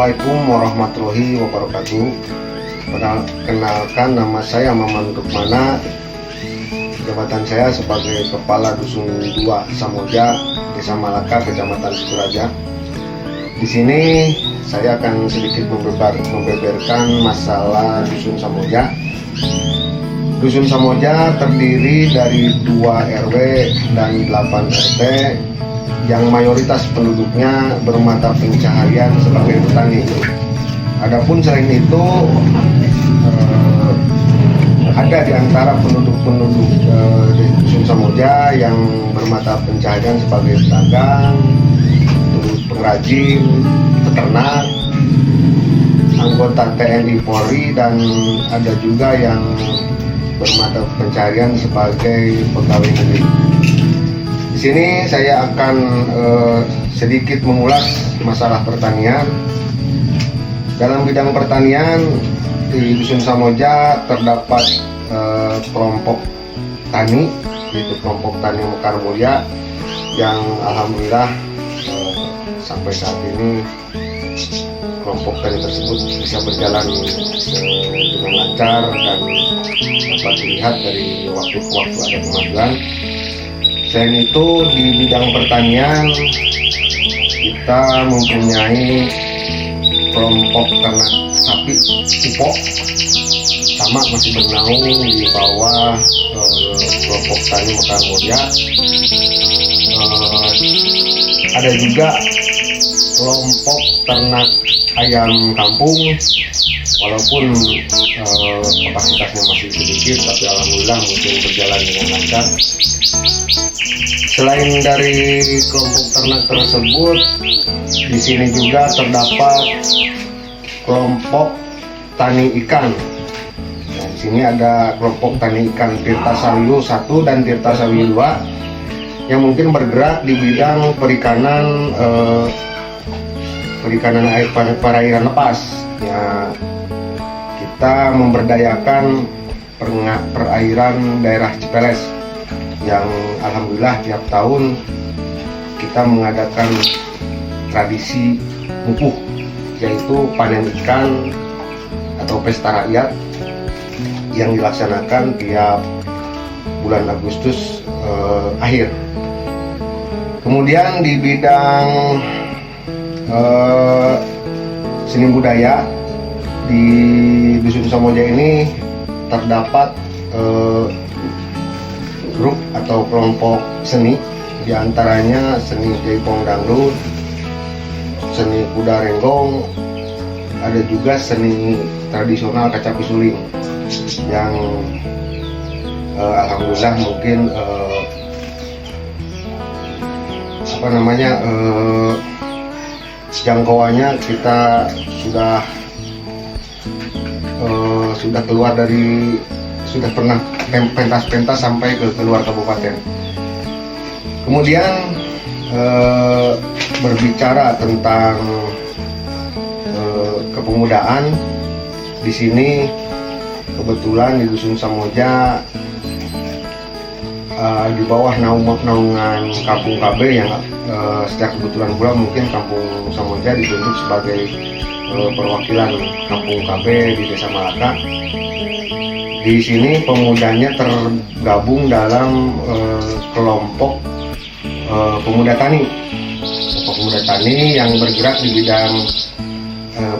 Assalamualaikum warahmatullahi wabarakatuh. Perkenalkan, nama saya Maman Rukmana. Jabatan saya sebagai Kepala Dusun 2 Samojah, Desa Malaka, Kecamatan Sukuraja. Di sini saya akan sedikit membeberkan masalah Dusun Samojah. Dusun Samojah terdiri dari 2 RW dan 8 RT yang mayoritas penduduknya bermata pencaharian sebagai petani. Adapun selain itu ada di antara penduduk di Dusun Samojah yang bermata pencaharian sebagai pedagang, terus pengrajin, peternak, anggota TNI Polri, dan ada juga yang bermata pencaharian sebagai pegawai negeri. Di sini saya akan sedikit mengulas masalah pertanian. Dalam bidang pertanian di Dusun Samojah terdapat kelompok tani, yaitu kelompok tani Mekar Mulia, yang alhamdulillah sampai saat ini kelompok tani tersebut bisa berjalan dengan lancar dan dapat dilihat dari waktu ke waktu ada kemajuan. Selain itu, di bidang pertanian kita mempunyai kelompok ternak sapi Upo, sama masih bernaung di bawah kelompok tani Mekar Mulia. Ada juga kelompok ternak ayam kampung, walaupun kapasitasnya masih sedikit, tapi alhamdulillah mungkin berjalan dengan lancar. Selain dari kelompok ternak tersebut, di sini juga terdapat kelompok tani ikan. Nah, di sini ada kelompok tani ikan Tirta Sawiyu 1 dan Tirta Sawiyu 2 yang mungkin bergerak di bidang perikanan air perairan lepas. Ya, kita memberdayakan perairan daerah Cipeles, yang alhamdulillah tiap tahun kita mengadakan tradisi mupuh, yaitu panen ikan atau pesta rakyat yang dilaksanakan tiap bulan Agustus akhir. Kemudian di bidang seni budaya di Dusun Samojah ini terdapat grup atau kelompok seni, diantaranya seni jaipong dangdut, seni kuda renggong, ada juga seni tradisional kacapi suling yang alhamdulillah mungkin jangkauannya kita sudah keluar dari, sudah pernah pentas-pentas sampai ke keluar kabupaten. Kemudian berbicara tentang kepemudaan, di sini kebetulan di Dusun Samojah di bawah naungan Kampung KB yang secara kebetulan pula mungkin Kampung Samojah ditunjuk sebagai perwakilan Kampung KB di Desa Malaka. Di sini pemudanya tergabung dalam kelompok pemuda tani. Kelompok pemuda tani yang bergerak di bidang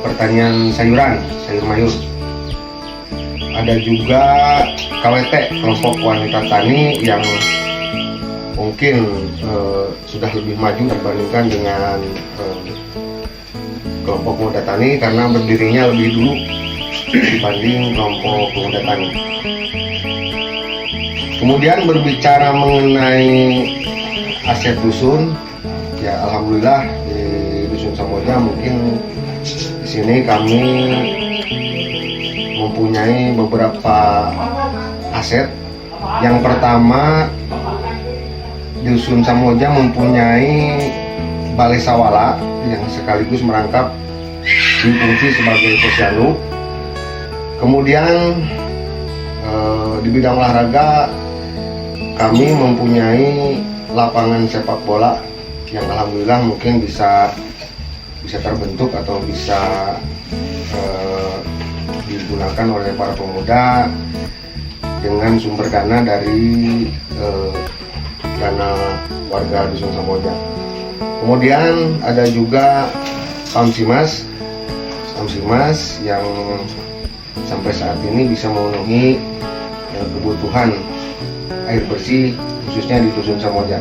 pertanian sayuran, sayur mayur. Ada juga KWT, kelompok wanita tani, yang mungkin sudah lebih maju dibandingkan dengan kelompok pemuda tani karena berdirinya lebih dulu dibanding kelompok pemuda tani. Kemudian berbicara mengenai aset dusun, ya alhamdulillah di Dusun Samojah mungkin di sini kami mempunyai beberapa aset. Yang pertama, Dusun Samojah mempunyai balai sawala yang sekaligus merangkap berfungsi sebagai posyandu. Kemudian di bidang olahraga kami mempunyai lapangan sepak bola yang alhamdulillah mungkin bisa bisa terbentuk atau bisa digunakan oleh para pemuda dengan sumber dana dari dana warga Dusun Samojah. Kemudian ada juga Pamsimas yang sampai saat ini bisa memenuhi kebutuhan air bersih khususnya di Dusun Samojah.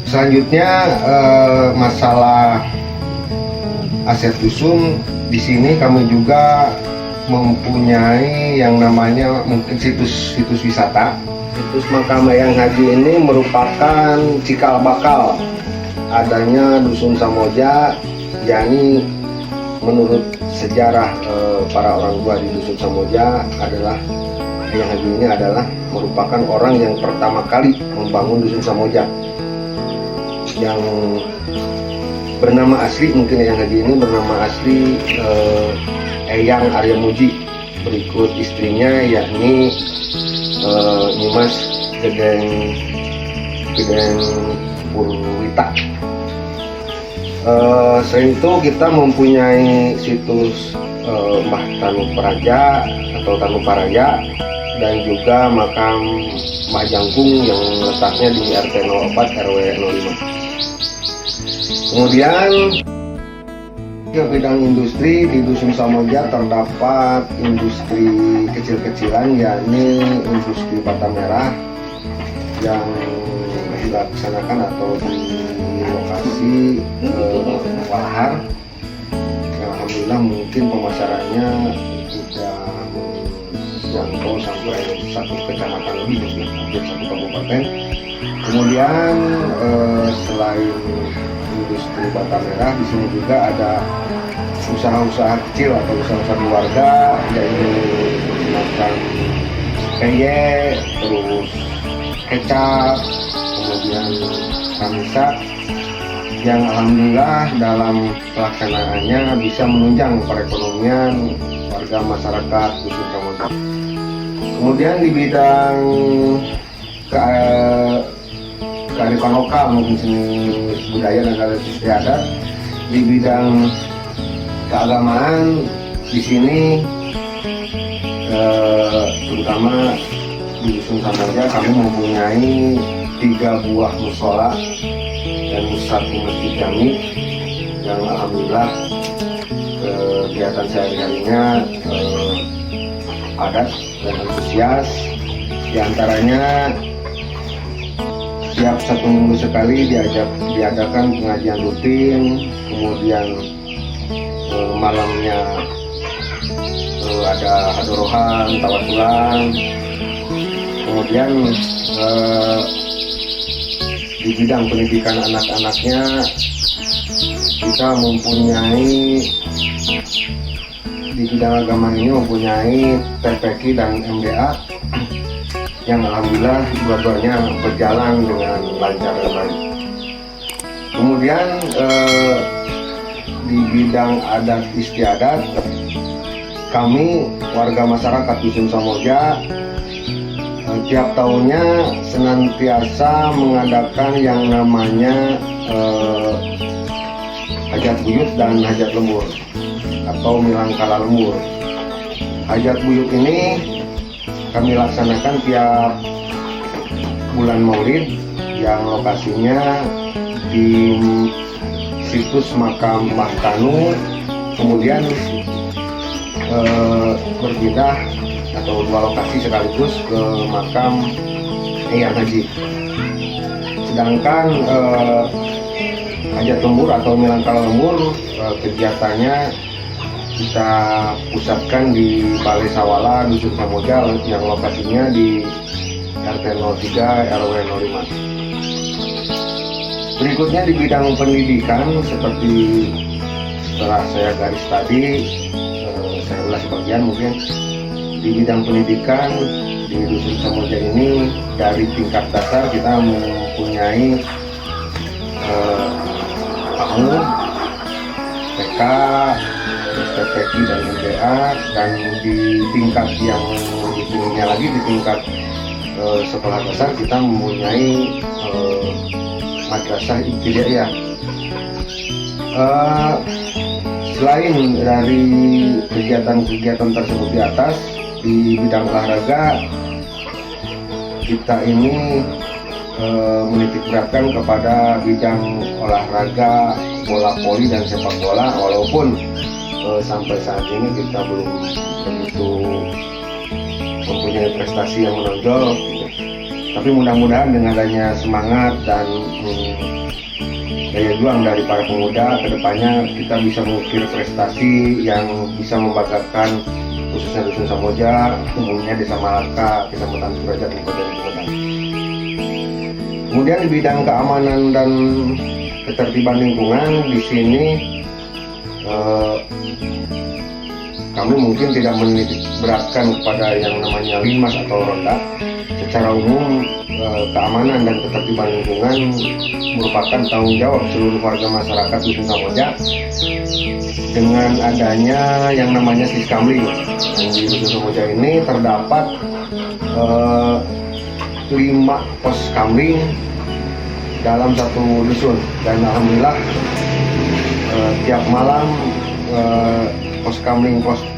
Selanjutnya masalah aset dusun, di sini kami juga mempunyai yang namanya mungkin situs wisata. Situs Makam Eyang Haji ini merupakan cikal bakal adanya Dusun Samojah, yakni menurut sejarah para orang tua di Dusun Samojah adalah Eyang Haji ini adalah merupakan orang yang pertama kali membangun Dusun Samojah, yang bernama asli, mungkin Eyang Haji ini bernama asli Eyang Arya Muji, berikut istrinya yakni Nyimas Gedeng Purwita. Selain itu kita mempunyai situs Mbah Tanu Praja atau Tanu Paraya, dan juga makam Mbah Jangkung yang letaknya di RT 04 RW 05. Kemudian ke bidang industri di Dusun Samojah terdapat industri kecil-kecilan, yakni industri bata merah yang dilaksanakan atau di lokasi Walahar, yang alhamdulillah mungkin pemasarannya sudah menjangkau sampai satu kecamatan lebih, hampir satu kabupaten. Kemudian selain industri bata merah, di sini juga ada usaha-usaha kecil atau usaha-usaha keluarga, yaitu makan peye, terus kecap, kemudian samisa, yang alhamdulillah dalam pelaksanaannya bisa menunjang perekonomian warga masyarakat Dusun Samojah. Kemudian di bidang kearifan lokal, mungkin seni budaya dan adat istiadat, di bidang keagamaan di sini terutama di Dusun Samojah kami mempunyai 3 buah musola dan 1 masjid jami yang alhamdulillah kegiatan sehari-harinya padat dan antusias. Di antaranya setiap 1 minggu sekali diadakan pengajian rutin, kemudian malamnya ada hadorohan, tawasulan. Kemudian di bidang pendidikan anak-anaknya kita mempunyai, di bidang agama ini mempunyai TPQ dan MDA yang alhamdulillah dua-duanya berjalan dengan lancar dan baik. Kemudian di bidang adat istiadat, kami warga masyarakat Dusun Samojah tiap tahunnya senantiasa mengadakan yang namanya hajat buyut dan hajat lembur atau milangkala lembur. Hajat buyut ini kami laksanakan tiap bulan Maulid, yang lokasinya di situs makam Mbah Tanu, kemudian berpindah atau 2 lokasi sekaligus ke makam Eyang Haji. Sedangkan hajat lembur atau milangkala lembur kegiatannya kita pusatkan di Balai Sawala Dusun Samojah yang lokasinya di RT 03 RW 05. Berikutnya di bidang pendidikan, seperti setelah saya garis tadi, saya ulas sebagian mungkin. Di bidang pendidikan di Dusun Samojah ini dari tingkat dasar kita mempunyai PAUD, TK, TPQ dan MDA, dan di tingkat yang lebih tingginya lagi, di tingkat sekolah dasar kita mempunyai madrasah ibtidaiyah Selain dari kegiatan-kegiatan tersebut di atas, di bidang olahraga kita ini menitik beratkan kepada bidang olahraga bola voli dan sepak bola, walaupun sampai saat ini kita belum begitu mempunyai prestasi yang menonjol, tapi mudah-mudahan dengan adanya semangat dan daya juang dari para pemuda, kedepannya kita bisa mengukir prestasi yang bisa membanggakan khususnya Dusun Samodja, umumnya Desa Malaka, Kecamatan Suraja, Kabupaten Sumedang. Kemudian di bidang keamanan dan ketertiban lingkungan, di sini kami mungkin tidak menitik beratkan kepada yang namanya limas atau ronda. Secara umum, keamanan dan ketertiban lingkungan merupakan tanggung jawab seluruh warga masyarakat Dusun Samodja. Dengan adanya yang namanya Siskamling, di Dusun Samodja ini terdapat 5 pos kamling dalam satu dusun, dan alhamdulillah tiap malam pos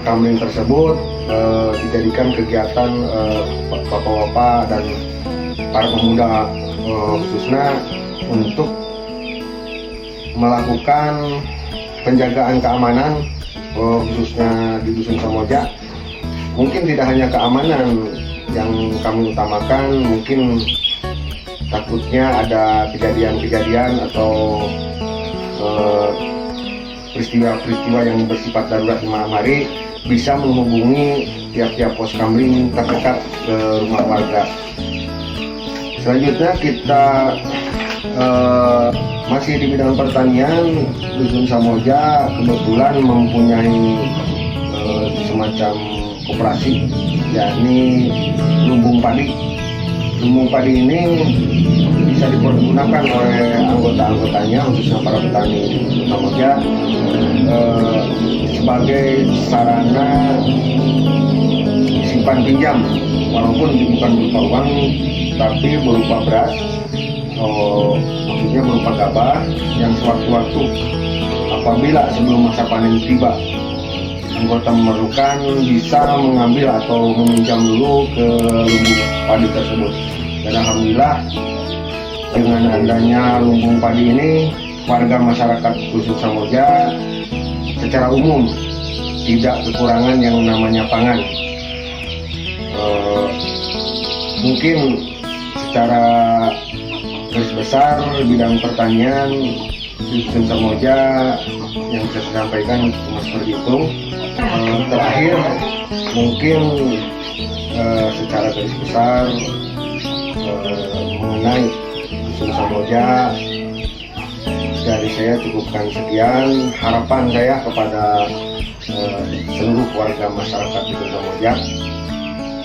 kamling tersebut dijadikan kegiatan bapak-bapak dan para pemuda khususnya untuk melakukan penjagaan keamanan khususnya di Dusun Samodja. Mungkin tidak hanya keamanan yang kami utamakan, mungkin takutnya ada kejadian-kejadian atau peristiwa-peristiwa yang bersifat darurat di malam hari, bisa menghubungi tiap-tiap pos kamling terdekat ke rumah warga. Selanjutnya kita masih di bidang pertanian. Dusun Samodja kebetulan mempunyai semacam koperasi, yakni lumbung padi. Lumbung padi ini bisa dipergunakan oleh anggota-anggotanya, khususnya para petani Dusun Samodja, sebagai sarana simpan pinjam, walaupun bukan berupa uang tapi berupa beras, maksudnya berupa gabah yang sewaktu-waktu apabila sebelum masa panen tiba anggota memerlukan bisa mengambil atau meminjam dulu ke lumbung padi tersebut. Dan alhamdulillah dengan adanya lumbung padi ini, warga masyarakat Dusun Samodja secara umum tidak kekurangan yang namanya pangan. Mungkin secara garis besar bidang pertanian di Dusun Samodja yang bisa saya sampaikan cuma seperti itu. Terakhir mungkin secara garis besar mengenai Dusun Samodja dari saya cukupkan sekian. Harapan saya kepada seluruh warga masyarakat Dusun Samodja,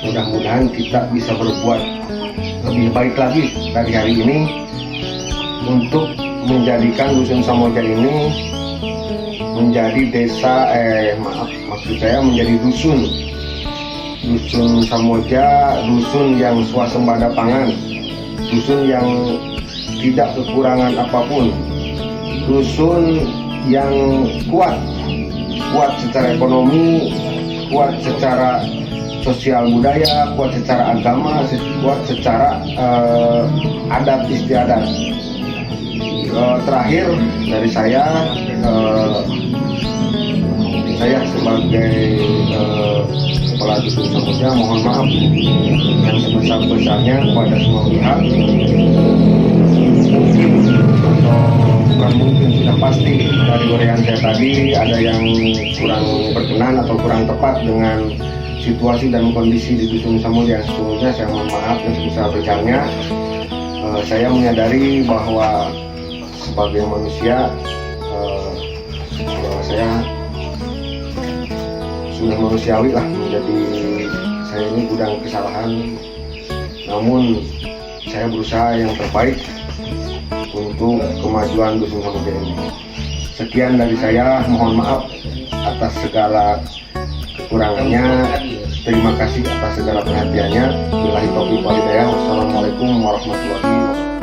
mudah-mudahan kita bisa berbuat lebih baik lagi dari hari ini untuk menjadikan Dusun Samodja ini menjadi desa, maksud saya menjadi dusun Samodja, dusun yang swasembada pangan, dusun yang tidak kekurangan apapun, dusun yang kuat secara ekonomi, kuat secara sosial budaya, kuat secara agama, kuat secara adat istiadat. Terakhir dari saya sebagai kepala Dusun Samodja mohon maaf yang sebesar-besarnya kepada semua pihak. Bukan mungkin, sudah pasti dari uraian saya tadi ada yang kurang berkenan atau kurang tepat dengan situasi dan kondisi di Dusun Samodja. Sesungguhnya saya mohon maaf yang sebesar-besarnya. Saya menyadari bahwa sebagai manusia saya sudah manusiawi lah, menjadi saya ini gudang kesalahan, namun saya berusaha yang terbaik untuk kemajuan Dusun Samodja ini. Sekian dari saya, mohon maaf atas segala kekurangannya. Terima kasih atas segala perhatiannya. Billahi taufiq wal hidayah. Wassalamualaikum warahmatullahi wabarakatuh.